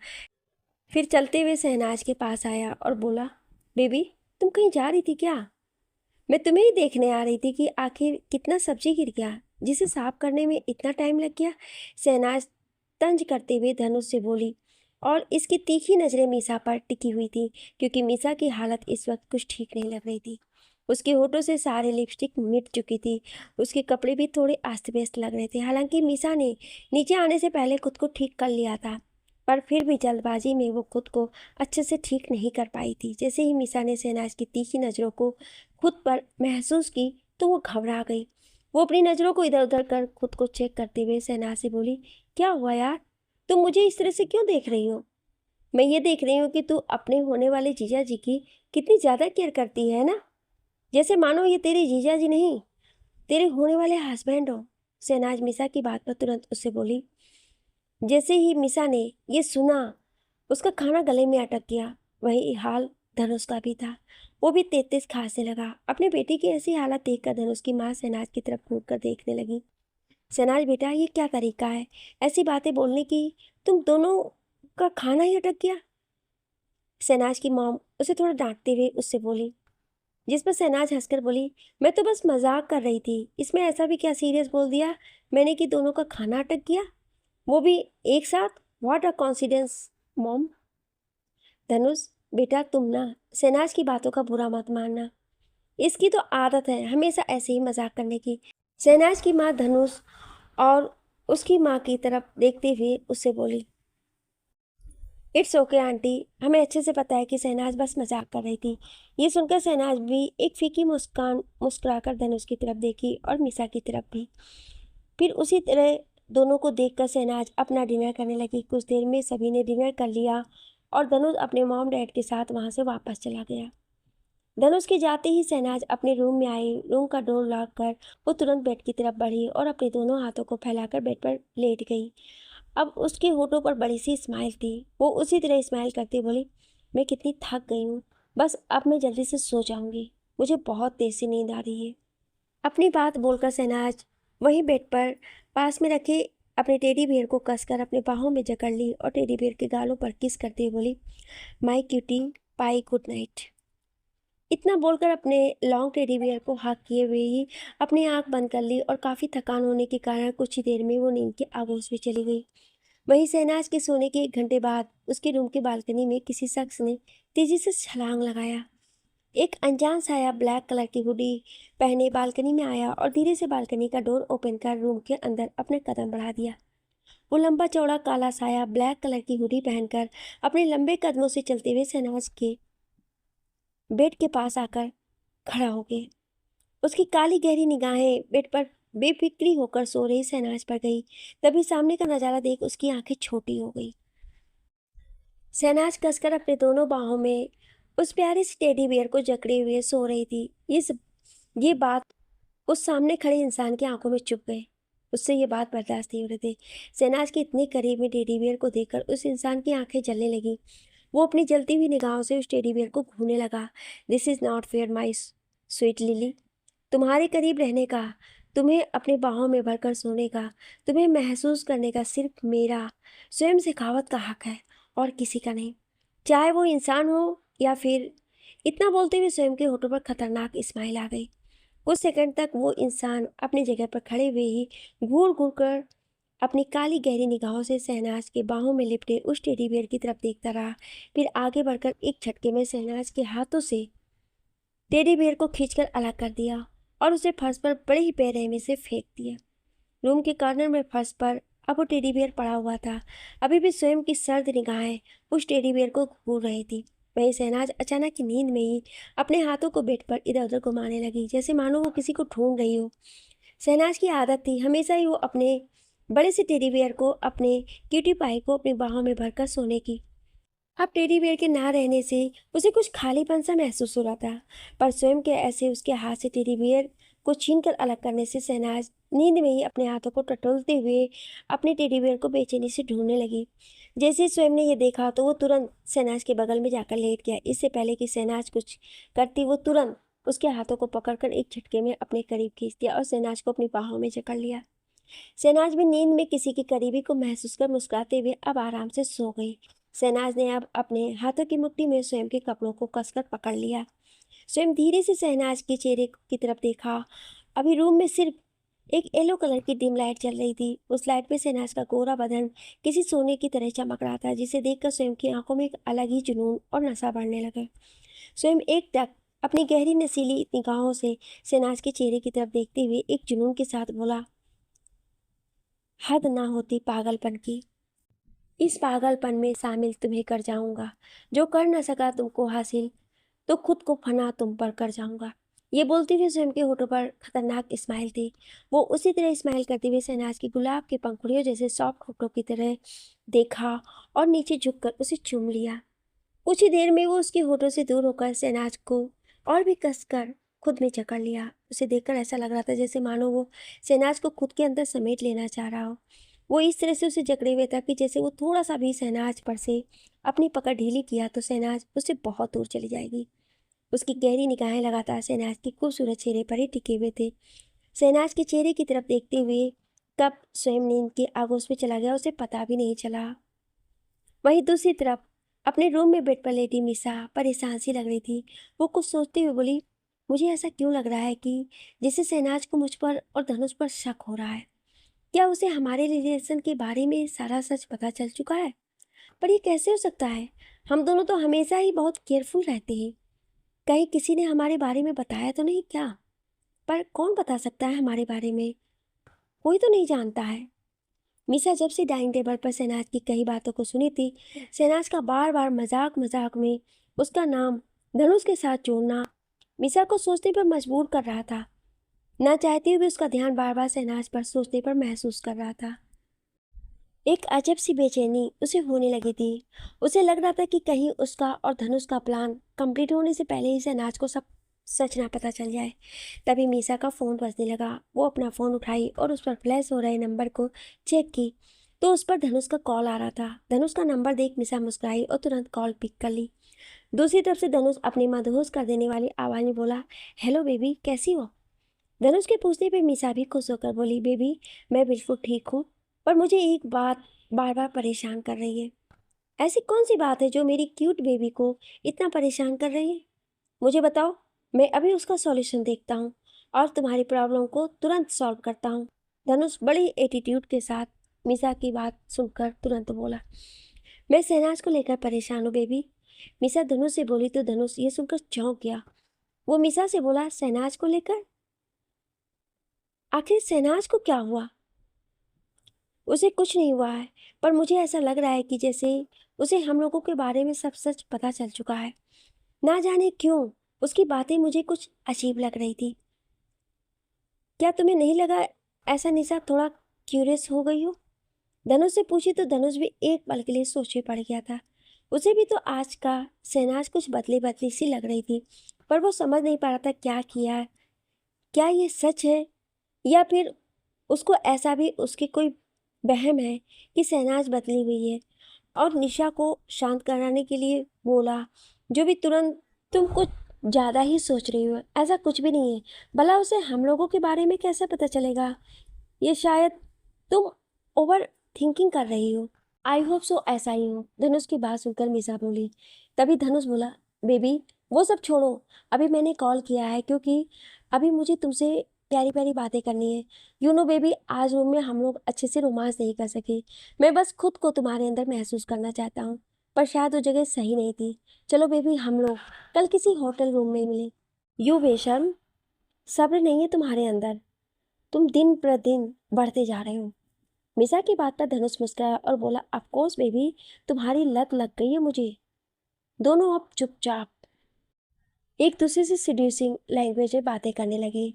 [SPEAKER 1] फिर चलते हुए शहनाज के पास आया और बोला, बेबी तुम कहीं जा रही थी क्या? मैं तुम्हें ही देखने आ रही थी कि आखिर कितना सब्जी गिर गया जिसे साफ करने में इतना टाइम लग गया। शहनाज तंज करते हुए धनुष से बोली और इसकी तीखी नजरें मीसा पर टिकी हुई थी, क्योंकि मीसा की हालत इस वक्त कुछ ठीक नहीं लग रही थी। उसके होठों से सारे लिपस्टिक मिट चुकी थी। उसके कपड़े भी थोड़े अस्त व्यस्त लग रहे थे। हालांकि मीसा ने नीचे आने से पहले खुद को ठीक कर लिया था, पर फिर भी जल्दबाजी में वो खुद को अच्छे से ठीक नहीं कर पाई थी। जैसे ही मीसा ने शहनाज की तीखी नज़रों को खुद पर महसूस की तो वो घबरा गई। वो अपनी नज़रों को इधर उधर कर खुद को चेक करते हुए शहनाज से बोली, क्या हुआ यार, तुम मुझे इस तरह से क्यों देख रही हो? मैं ये देख रही हूँ कि तू अपने होने वाले जीजा जी की कितनी ज़्यादा केयर करती है ना, जैसे मानो ये तेरे जीजा जी नहीं, तेरे होने वाले हस्बैंड हो। शहनाज मीसा की बात पर तुरंत उससे बोली। जैसे ही मीसा ने ये सुना उसका खाना गले में अटक गया। वही हाल धनुष का भी था। वो भी तेज तेज खांसने लगा। अपने बेटे की ऐसी हालत देखकर धनुष की माँ शहनाज की तरफ घूर कर देखने लगी। शहनाज बेटा, ये क्या तरीका है ऐसी बातें बोलने की? तुम दोनों का खाना ही अटक गया। शहनाज की मॉम उसे थोड़ा डांटते हुए उससे बोली, जिस पर शहनाज हंसकर बोली, मैं तो बस मजाक कर रही थी, इसमें ऐसा भी क्या सीरियस बोल दिया मैंने कि दोनों का खाना अटक गया, वो भी एक साथ। What a coincidence mom. Dhanush, बेटा तुम ना शहनाज की बातों का बुरा मत मानना, इसकी तो आदत है हमेशा ऐसे ही मजाक करने की। शहनाज की माँ धनुष और उसकी माँ की तरफ देखते हुए उससे बोली, इट्स ओके आंटी, हमें अच्छे से पता है कि शहनाज बस मजाक कर रही थी। ये सुनकर शहनाज भी एक फीकी मुस्कान मुस्कुराकर धनुष की तरफ देखी और मीसा की तरफ भी। फिर उसी तरह दोनों को देखकर शहनाज अपना डिनर करने लगी। कुछ देर में सभी ने डिनर कर लिया और धनुष अपने मॉम डैड के साथ वहां से वापस चला गया। धनुष के जाते ही शहनाज अपने रूम में आई। रूम का डोर लॉक कर वो तुरंत बेड की तरफ बढ़ी और अपने दोनों हाथों को फैलाकर बेड पर लेट गई। अब उसके होठों पर बड़ी सी स्माइल थी। वो उसी तरह स्माइल करती बोली, मैं कितनी थक गई हूँ, बस अब मैं जल्दी से सो जाऊंगी, मुझे बहुत तेज सी नींद आ रही है। अपनी बात बोलकर शहनाज वहीं बेड पर पास में रखे अपने टेडी बियर को कसकर अपने बाहों में जकड़ ली और टेडी बियर के गालों पर किस करते हुए बोली, माई क्यूटी पाई गुड नाइट। इतना बोलकर अपने लॉन्ग टेडी बियर को हक किए हुए ही अपनी आंख बंद कर ली और काफ़ी थकान होने के कारण कुछ ही देर में वो नींद के आगोश में चली गई। वहीं शहनाज के सोने के 1 घंटे बाद उसके रूम की बालकनी में किसी शख्स ने तेजी से छलांग लगाया। एक अनजान साया ब्लैक कलर की हुडी पहने बालकनी में आया और धीरे से बालकनी का डोर ओपन कर रूम के अंदर अपने कदम बढ़ा दिया। वो लंबा चौड़ा काला साया ब्लैक कलर की हुडी पहनकर अपने लंबे कदमों से चलते हुए शहनाज के बेड के पास आकर खड़ा हो गए। उसकी काली गहरी निगाहें बेड पर बेफिक्री होकर सो रही शहनाज पर गई। तभी सामने का नजारा देख उसकी आंखें छोटी हो गई। शहनाज कसकर अपने दोनों बाहों में उस प्यारे से टेडी बियर को जकड़े हुए सो रही थी। ये बात उस सामने खड़े इंसान की आंखों में चुभ गई। उससे ये बात बर्दाश्त नहीं हो रही थी। शहनाज के इतने करीब में टेडी बियर को देखकर उस इंसान की आंखें जलने लगी। वो अपनी जलती हुई निगाहों से उस टेडी बियर को घूरने लगा। This is not fair my sweet lily, तुम्हारे करीब रहने का, तुम्हें अपने बाहों में भरकर सोने का, तुम्हें महसूस करने का सिर्फ मेरा स्वयं शेखावत का हक है और किसी का नहीं, चाहे वो इंसान हो या फिर। इतना बोलते हुए स्वयं के होठों पर खतरनाक स्माइल आ गई। कुछ सेकंड तक वो इंसान अपनी जगह पर खड़े हुए ही घूर घूर कर अपनी काली गहरी निगाहों से शहनाज के बाहों में लिपटे उस टेडी बियर की तरफ देखता रहा। फिर आगे बढ़कर एक झटके में शहनाज के हाथों से टेडी बियर को खींचकर अलग कर दिया और उसे फर्श पर बड़े ही बेरहमी से फेंक दिया। रूम के कॉर्नर में फर्श पर अब वो टेडी बियर पड़ा हुआ था। अभी भी स्वयं की सर्द निगाहें उस टेडी बियर को घूर रही थी। वहीं शहनाज अचानक की नींद में ही अपने हाथों को बेड पर इधर उधर घुमाने लगी, जैसे मानो वो किसी को ढूंढ रही हो। शहनाज की आदत थी हमेशा ही वो अपने बड़े से टेडी बियर को, अपने क्यूटी पाई को अपनी बाहों में भरकर सोने की। अब टेडी बियर के ना रहने से उसे कुछ खालीपन सा महसूस हो रहा था, पर स्वयं के ऐसे उसके हाथ से टेडी बियर को छीनकर अलग करने से शहनाज नींद में ही अपने हाथों को टटोलते हुए अपने टेडी बियर को बेचैनी से ढूंढने लगी। जैसे ही स्वयं ने यह देखा तो वो तुरंत शहनाज के बगल में जाकर लेट गया। इससे पहले कि शहनाज कुछ करती, वो तुरंत उसके हाथों को पकड़कर एक झटके में अपने करीब खींच दिया और शहनाज को अपनी बाहों में जकड़ लिया। शहनाज भी नींद में किसी की करीबी को महसूस कर मुस्कुराते हुए अब आराम से सो गई। शहनाज ने अब अपने हाथों की मुट्ठी में स्वयं के कपड़ों को कसकर पकड़ लिया। स्वयं धीरे से शहनाज के चेहरे की तरफ देखा। अभी रूम में सिर्फ एक येलो कलर की डिम लाइट चल रही थी। उस लाइट में शहनाज का गोरा बदन किसी सोने की तरह चमक रहा था, जिसे देखकर स्वयं की आंखों में एक अलग ही जुनून और नशा बढ़ने लगा। स्वयं एक टक अपनी गहरी नशीली निगाहों से शहनाज के चेहरे की तरफ देखते हुए एक जुनून के साथ बोला, हद ना होती पागलपन की, इस पागलपन में शामिल तुम्हें कर जाऊंगा, जो कर न सका तुमको हासिल तो खुद को फना तुम पर कर जाऊंगा। ये बोलते हुए स्वयं के होठों पर खतरनाक स्माइल थी। वो उसी तरह स्माइल करते हुए शहनाज की गुलाब के पंखुड़ियों जैसे सॉफ्ट होठों की तरह देखा और नीचे झुककर उसे चूम लिया। कुछ ही देर में वो उसके होठों से दूर होकर शहनाज को और भी कसकर खुद में जकड़ लिया। उसे देखकर ऐसा लग रहा था जैसे मानो वो शहनाज को खुद के अंदर समेट लेना चाह रहा हो। वो इस तरह से उसे जकड़े हुए था कि जैसे वो थोड़ा सा भी शहनाज पर से अपनी पकड़ ढीली किया तो शहनाज उससे बहुत दूर चली जाएगी। उसकी गहरी निगाहें लगातार शहनाज के खूबसूरत चेहरे पर ही टिके हुए थे। शहनाज के चेहरे की तरफ देखते हुए कब स्वयं नींद के आगोश में चला गया उसे पता भी नहीं चला। वहीं दूसरी तरफ अपने रूम में बेड पर लेटी मिसा परेशान सी लग रही थी। वो कुछ सोचते हुए बोली, मुझे ऐसा क्यों लग रहा है कि जैसे शहनाज को मुझ पर और धनुष पर शक हो रहा है। क्या उसे हमारे रिलेशन के बारे में सारा सच पता चल चुका है? पर ये कैसे हो सकता है? हम दोनों तो हमेशा ही बहुत केयरफुल रहते हैं। कहीं किसी ने हमारे बारे में बताया तो नहीं क्या? पर कौन बता सकता है हमारे बारे में? कोई तो नहीं जानता है। मीसा जब से डाइनिंग टेबल पर शहनाज की कई बातों को सुनी थी, शहनाज का बार बार मजाक मजाक में उसका नाम धनुष के साथ जोड़ना मीसा को सोचने पर मजबूर कर रहा था। ना चाहते हुए उसका ध्यान बार बार शहनाज पर सोचने पर महसूस कर रहा था। एक अजब सी बेचैनी उसे होने लगी थी। उसे लग रहा था कि कहीं उसका और धनुष का प्लान कंप्लीट होने से पहले ही शहनाज को सब सच ना पता चल जाए। तभी मीसा का फ़ोन बजने लगा। वो अपना फ़ोन उठाई और उस पर फ्लैश हो रहे नंबर को चेक की तो उस पर धनुष का कॉल आ रहा था। धनुष का नंबर देख मीसा मुस्कुराई और तुरंत कॉल पिक कर ली। दूसरी तरफ से धनुष अपनी मदहोश कर देने वाली आवाज़ में बोला, हेलो बेबी, कैसी हो? धनुष के पूछने पे मीसा भी खुश होकर बोली, बेबी मैं बिल्कुल ठीक हूँ, पर मुझे एक बात बार बार परेशान कर रही है। ऐसी कौन सी बात है जो मेरी क्यूट बेबी को इतना परेशान कर रही है? मुझे बताओ, मैं अभी उसका सॉल्यूशन देखता हूँ और तुम्हारी प्रॉब्लम को तुरंत सॉल्व करता हूँ। धनुष बड़ी एटीट्यूड के साथ मीसा की बात सुनकर तुरंत बोला, मैं शहनाज को लेकर परेशान हूँ बेबी। मीसा धनुष से बोली तो धनुष ये सुनकर चौंक गया। वो मीसा से बोला, शहनाज को लेकर? आखिर शहनाज को क्या हुआ? उसे कुछ नहीं हुआ है, पर मुझे ऐसा लग रहा है कि जैसे उसे हम लोगों के बारे में सब सच पता चल चुका है। ना जाने क्यों उसकी बातें मुझे कुछ अजीब लग रही थी। क्या तुम्हें नहीं लगा ऐसा? निशा थोड़ा क्यूरियस हो गई हो? धनुष से पूछी तो धनुष भी एक पल के लिए सोचे पड़ गया था। उसे भी तो आज का शहनाज कुछ बदली बदली सी लग रही थी, पर वो समझ नहीं पा रहा था क्या किया है। क्या ये सच है या फिर उसको ऐसा भी उसकी कोई वहम है कि शहनाज बदली हुई है। और निशा को शांत कराने के लिए बोला, जो भी तुरंत, तुम कुछ ज़्यादा ही सोच रही हो, ऐसा कुछ भी नहीं है। भला उसे हम लोगों के बारे में कैसे पता चलेगा? ये शायद तुम ओवर थिंकिंग कर रही हो। आई होप सो ऐसा ही हो। धनुष की बात सुनकर मीसा बोली। तभी धनुष बोला, बेबी वो सब छोड़ो, अभी मैंने कॉल किया है क्योंकि अभी मुझे तुमसे प्यारी प्यारी बातें करनी है। यू नो बेबी, आज रूम में हम लोग अच्छे से रोमांस नहीं कर सके। मैं बस खुद को तुम्हारे अंदर महसूस करना चाहता हूँ, पर शायद वो जगह सही नहीं थी। चलो बेबी, हम लोग कल किसी होटल रूम में मिले। यू बेशर्म, सब्र नहीं है तुम्हारे अंदर, तुम दिन प्रतिदिन बढ़ते जा रहे हो। मिसा की बात पर धनुष मुस्कुराया और बोला, ऑफ कोर्स बेबी, तुम्हारी लत लग गई है मुझे। दोनों अब चुपचाप एक दूसरे से सीड्यूसिंग लैंग्वेज में बातें करने लगे।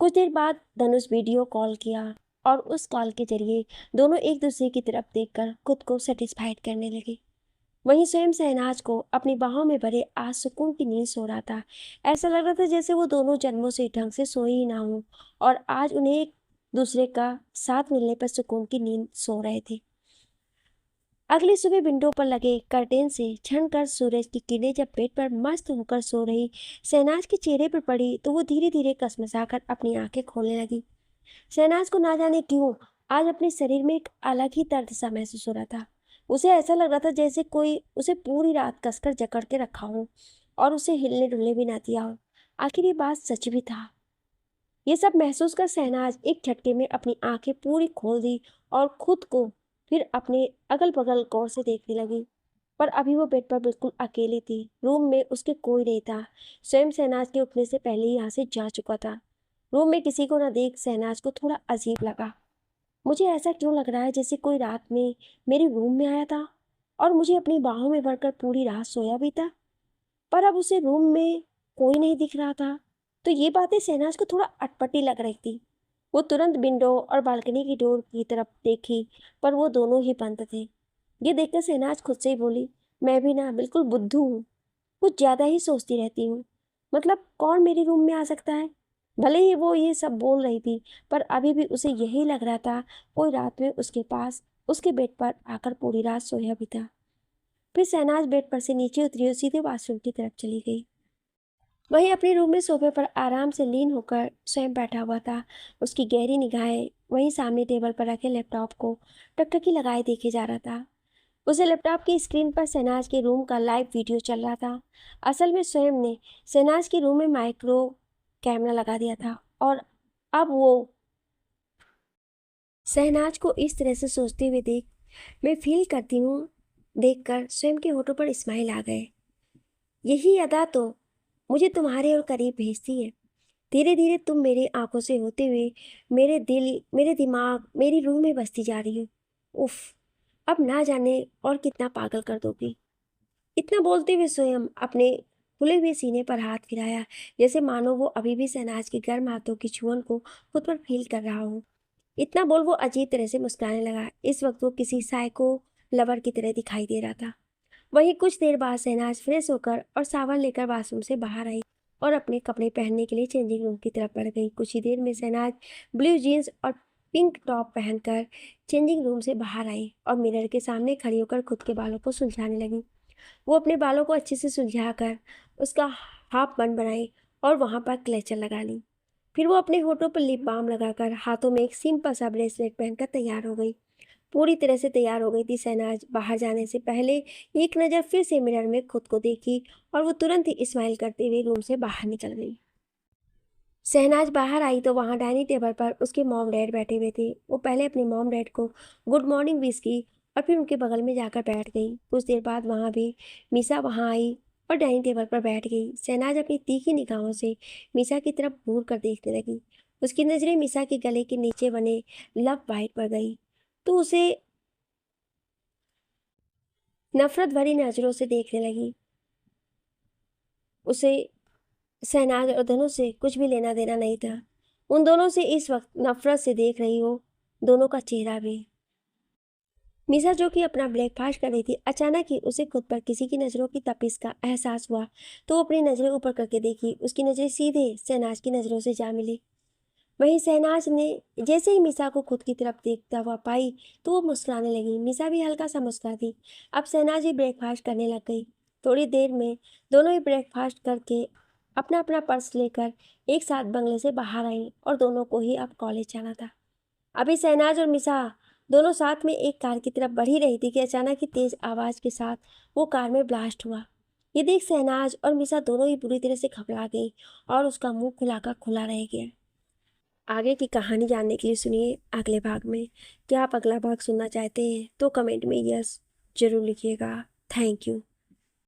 [SPEAKER 1] कुछ देर बाद धनुष वीडियो कॉल किया और उस कॉल के जरिए दोनों एक दूसरे की तरफ देखकर खुद को सेटिस्फाइड करने लगे। वहीं स्वयं शहनाज को अपनी बाहों में भरे आज सुकून की नींद सो रहा था। ऐसा लग रहा था जैसे वो दोनों जन्मों से ढंग से सोए ही ना हो और आज उन्हें एक दूसरे का साथ मिलने पर सुकून की नींद सो रहे थे। अगली सुबह विंडो पर लगे कर्टेन से छनकर सूरज की किरणें जब बेड पर मस्त होकर सो रही शहनाज के चेहरे पर पड़ी तो वो धीरे धीरे कसमसाकर अपनी आंखें खोलने लगी। शहनाज को ना जाने क्यों आज अपने शरीर में एक अलग ही दर्द सा महसूस हो रहा था। उसे ऐसा लग रहा था जैसे कोई उसे पूरी रात कसकर जकड़ के रखा हो और उसे हिलने डुलने भी ना दिया हो। आखिर ये बात सच भी था। ये सब महसूस कर शहनाज एक झटके में अपनी आंखें पूरी खोल दी और खुद को फिर अपने अगल बगल गौर से देखने लगी। पर अभी वो बेड पर बिल्कुल अकेली थी। रूम में उसके कोई नहीं था। स्वयं शहनाज के उठने से पहले ही यहाँ से जा चुका था। रूम में किसी को ना देख शहनाज को थोड़ा अजीब लगा। मुझे ऐसा क्यों लग रहा है जैसे कोई रात में मेरे रूम में आया था और मुझे अपनी बाहों में भरकर पूरी रात सोया भी था, पर अब उसे रूम में कोई नहीं दिख रहा था। तो ये बातें शहनाज को थोड़ा अटपटी लग रही थी। वो तुरंत विंडो और बालकनी की डोर की तरफ देखी, पर वो दोनों ही बंद थे। ये देखकर शहनाज खुद से ही बोली, मैं भी ना बिल्कुल बुद्धू हूँ, कुछ ज़्यादा ही सोचती रहती हूँ। मतलब कौन मेरे रूम में आ सकता है? भले ही वो ये सब बोल रही थी, पर अभी भी उसे यही लग रहा था कोई रात में उसके पास उसके बेड पर आकर पूरी रात सोया भी था। फिर शहनाज बेड पर से नीचे उतरी और सीधे वॉशरूम की तरफ चली गई। वहीं अपने रूम में सोफे पर आराम से लीन होकर स्वयं बैठा हुआ था। उसकी गहरी निगाहें वहीं सामने टेबल पर रखे लैपटॉप को टकटकी लगाए देखे जा रहा था। उसे लैपटॉप की स्क्रीन पर शहनाज के रूम का लाइव वीडियो चल रहा था। असल में स्वयं ने शहनाज के रूम में माइक्रो कैमरा लगा दिया था और अब वो शहनाज को इस तरह से सोचते हुए देख मैं फील करती हूँ, देखकर स्वयं के होठों पर स्माइल आ गए। यही अदा तो मुझे तुम्हारे और करीब भेजती है। धीरे धीरे तुम मेरी आंखों से होते हुए मेरे दिल, मेरे दिमाग, मेरी रूह में बसती जा रही हो। उफ, अब ना जाने और कितना पागल कर दोगी। इतना बोलते हुए स्वयं अपने फूले हुए सीने पर हाथ फिराया, जैसे मानो वो अभी भी शहनाज के गर्म हाथों की छुअन को खुद पर फील कर रहा हो। इतना बोल वो अजीब तरह से मुस्कुराने लगा। इस वक्त वो किसी साइको लवर की तरह दिखाई दे रहा था। वहीं कुछ देर बाद शहनाज फ्रेश होकर और सावन लेकर बाथरूम से बाहर आई और अपने कपड़े पहनने के लिए चेंजिंग रूम की तरफ बढ़ गई। कुछ ही देर में शहनाज ब्लू जीन्स और पिंक टॉप पहनकर चेंजिंग रूम से बाहर आई और मिरर के सामने खड़ी होकर खुद के बालों को सुलझाने लगी। वो अपने बालों को अच्छे से सुलझाकर उसका हाफ बन बनाई और वहां पर क्लेचर लगा ली। फिर वो अपने होठों पर लिप बाम लगाकर हाथों में एक सिंपल सा ब्रेसलेट पहनकर तैयार हो गई। पूरी तरह से तैयार हो गई थी शहनाज। बाहर जाने से पहले एक नज़र फिर से मिरर में खुद को देखी और वो तुरंत ही स्माइल करते हुए रूम से बाहर निकल गई। शहनाज बाहर आई तो वहाँ डाइनिंग टेबल पर उसके मॉम डैड बैठे हुए थे। वो पहले अपने मॉम डैड को गुड मॉर्निंग विश की और फिर उनके बगल में जाकर बैठ गई। कुछ देर बाद वहाँ भी मीसा वहाँ आई और डाइनिंग टेबल पर बैठ गई। शहनाज अपनी तीखी निगाहों से मीसा की तरफ घूर कर देखने लगी। उसकी नज़रें मीसा के गले के नीचे बने लव बाइट पर गई तो उसे नफरत भरी नजरों से देखने लगी। उसे शहनाज और धनुष से कुछ भी लेना देना नहीं था। उन दोनों से इस वक्त नफरत से देख रही हो दोनों का चेहरा भी। मीसा जो कि अपना ब्रेकफास्ट कर रही थी, अचानक ही उसे खुद पर किसी की नज़रों की तपिश का एहसास हुआ तो वो अपनी नज़रें ऊपर करके देखी। उसकी नज़रें सीधे शहनाज की नज़रों से जा मिली। वहीं शहनाज ने जैसे ही मीसा को खुद की तरफ देखता हुआ पाई तो वो मुस्कुराने लगी। मीसा भी हल्का सा मुस्कुराती। अब शहनाज भी ब्रेकफास्ट करने लग गई। थोड़ी देर में दोनों ही ब्रेकफास्ट करके अपना अपना पर्स लेकर एक साथ बंगले से बाहर आई और दोनों को ही अब कॉलेज जाना था। अभी शहनाज और मिसा दोनों साथ में एक कार की तरफ बढ़ ही रही थी कि अचानक ही तेज आवाज़ के साथ वो कार में ब्लास्ट हुआ। ये देख शहनाज और मिसा दोनों ही बुरी तरह से घबरा गई और उसका मुंह खुलाकर खुला रह गया। आगे की कहानी जानने के लिए सुनिए अगले भाग में। क्या आप अगला भाग सुनना चाहते हैं तो कमेंट में यस जरूर लिखिएगा। Thank you.